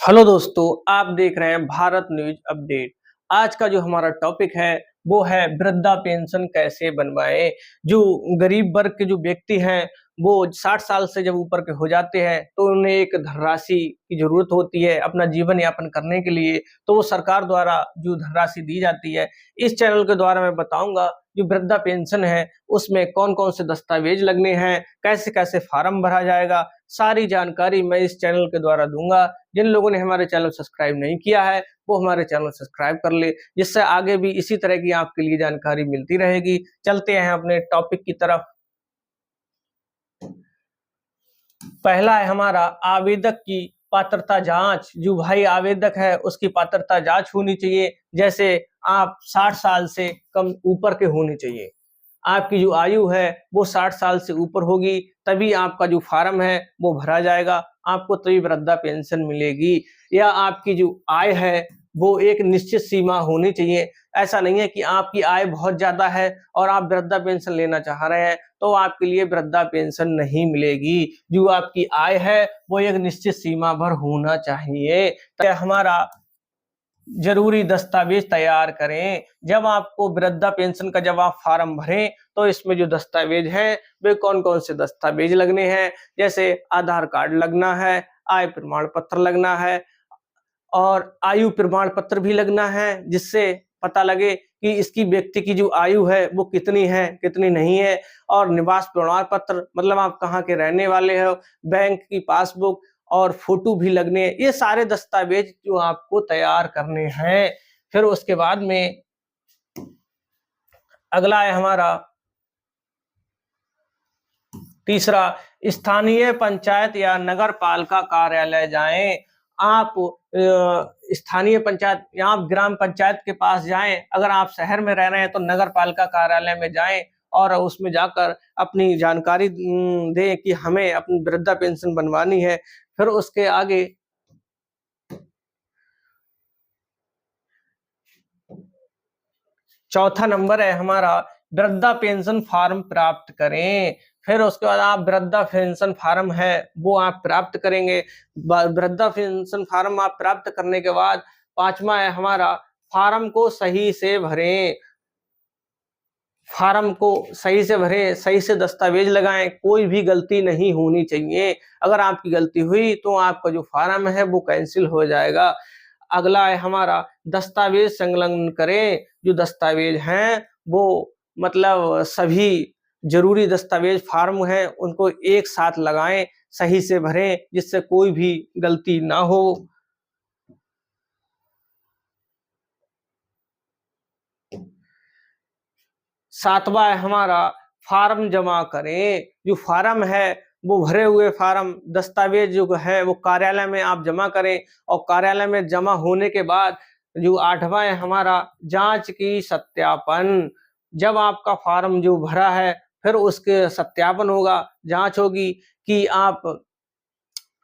Hello दोस्तों, आप देख रहे हैं भारत न्यूज अपडेट। आज का जो हमारा टॉपिक है वो है वृद्धा पेंशन कैसे बनवाएं। जो गरीब वर्ग के जो व्यक्ति हैं वो 60 साल से जब ऊपर के हो जाते हैं तो उन्हें एक धनराशि की जरूरत होती है अपना जीवन यापन करने के लिए। तो वो सरकार द्वारा जो धनराशि दी जाती है, इस चैनल के द्वारा मैं बताऊंगा जो वृद्धा पेंशन है उसमें कौन कौन से दस्तावेज लगने हैं, कैसे कैसे फार्म भरा जाएगा, सारी जानकारी मैं इस चैनल के द्वारा दूंगा। जिन लोगों ने हमारे चैनल सब्सक्राइब नहीं किया है वो हमारे चैनल सब्सक्राइब कर ले, जिससे आगे भी इसी तरह की आपके लिए जानकारी मिलती रहेगी। चलते हैं अपने टॉपिक की तरफ। पहला है हमारा आवेदक की पात्रता जांच। जो भाई आवेदक है उसकी पात्रता जांच होनी चाहिए। जैसे आप 60 साल से कम ऊपर के होनी चाहिए। आपकी जो आयु है वो 60 साल से ऊपर होगी, तभी आपका जो फार्म है वो भरा जाएगा, आपको तभी वृद्धा पेंशन मिलेगी। या आपकी जो आय है वो एक निश्चित सीमा होनी चाहिए। ऐसा नहीं है कि आपकी आय बहुत ज्यादा है और आप वृद्धा पेंशन लेना चाह रहे हैं तो आपके लिए वृद्धा पेंशन नहीं मिलेगी। जो आपकी आय है वो एक निश्चित सीमा भर होना चाहिए। तो हमारा जरूरी दस्तावेज तैयार करें। जब आपको वृद्धा पेंशन का जब आप फार्म भरें तो इसमें जो दस्तावेज हैं वे कौन कौन से दस्तावेज लगने हैं। जैसे आधार कार्ड लगना है, आय प्रमाण पत्र लगना है और आयु प्रमाण पत्र भी लगना है, जिससे पता लगे कि इसकी व्यक्ति की जो आयु है वो कितनी है कितनी नहीं है। और निवास प्रमाण पत्र मतलब आप कहाँ के रहने वाले हो, बैंक की पासबुक और फोटो भी लगने हैं। ये सारे दस्तावेज जो आपको तैयार करने हैं। फिर उसके बाद में अगला है हमारा तीसरा, स्थानीय पंचायत या नगर पालिका कार्यालय जाएं। आप स्थानीय पंचायत या आप ग्राम पंचायत के पास जाएं। अगर आप शहर में रह रहे हैं तो नगर पालिका कार्यालय में जाएं और उसमें जाकर अपनी जानकारी दें कि हमें अपनी वृद्धा पेंशन बनवानी है। फिर उसके आगे चौथा नंबर है हमारा वृद्धा पेंशन फार्म प्राप्त करें। फिर उसके बाद आप वृद्धा पेंशन फार्म है वो आप प्राप्त करेंगे। वृद्धा पेंशन फार्म आप प्राप्त करने के बाद पांचवा है हमारा फार्म को सही से भरें। फार्म को सही से भरें, सही से दस्तावेज लगाएं, कोई भी गलती नहीं होनी चाहिए। अगर आपकी गलती हुई तो आपका जो फार्म है वो कैंसिल हो जाएगा। अगला है हमारा दस्तावेज संलग्न करें। जो दस्तावेज हैं वो मतलब सभी जरूरी दस्तावेज फार्म हैं उनको एक साथ लगाएं, सही से भरें, जिससे कोई भी गलती ना हो। सातवां है हमारा फार्म जमा करें। जो फार्म है वो भरे हुए फार्म दस्तावेज जो है वो कार्यालय में आप जमा करें और कार्यालय में जमा होने के बाद जो आठवां है हमारा जांच की सत्यापन। जब आपका फार्म जो भरा है फिर उसके सत्यापन होगा, जांच होगी कि आप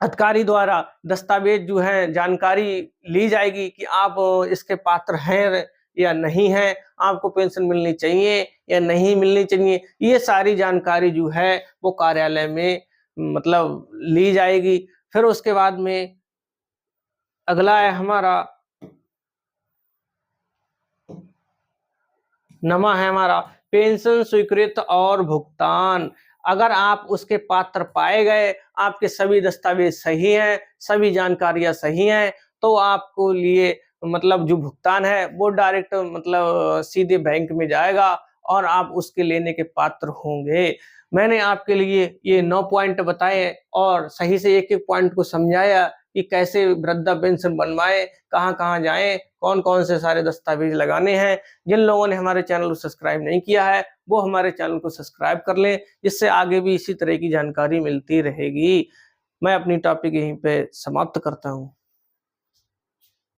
अधिकारी द्वारा दस्तावेज जो है जानकारी ली जाएगी कि आप इसके पात्र हैं या नहीं हैं, आपको पेंशन मिलनी चाहिए या नहीं मिलनी चाहिए। ये सारी जानकारी जो है वो कार्यालय में मतलब ली जाएगी। फिर उसके बाद में अगला है हमारा नमा है हमारा पेंशन स्वीकृत और भुगतान। अगर आप उसके पात्र पाए गए, आपके सभी दस्तावेज सही हैं, सभी जानकारियां सही हैं, तो आपको लिए मतलब जो भुगतान है वो डायरेक्ट मतलब सीधे बैंक में जाएगा और आप उसके लेने के पात्र होंगे। मैंने आपके लिए ये 9 पॉइंट बताए और सही से एक एक पॉइंट को समझाया कि कैसे वृद्धा पेंशन बनवाएं, कहाँ-कहाँ जाएं, कौन-कौन से सारे दस्तावेज लगाने हैं। जिन लोगों ने हमारे चैनल को सब्सक्राइब नहीं किया है वो हमारे चैनल को सब्सक्राइब कर लें, जिससे आगे भी इसी तरह की जानकारी मिलती रहेगी। मैं अपनी टॉपिक यहीं पे समाप्त करता हूँ।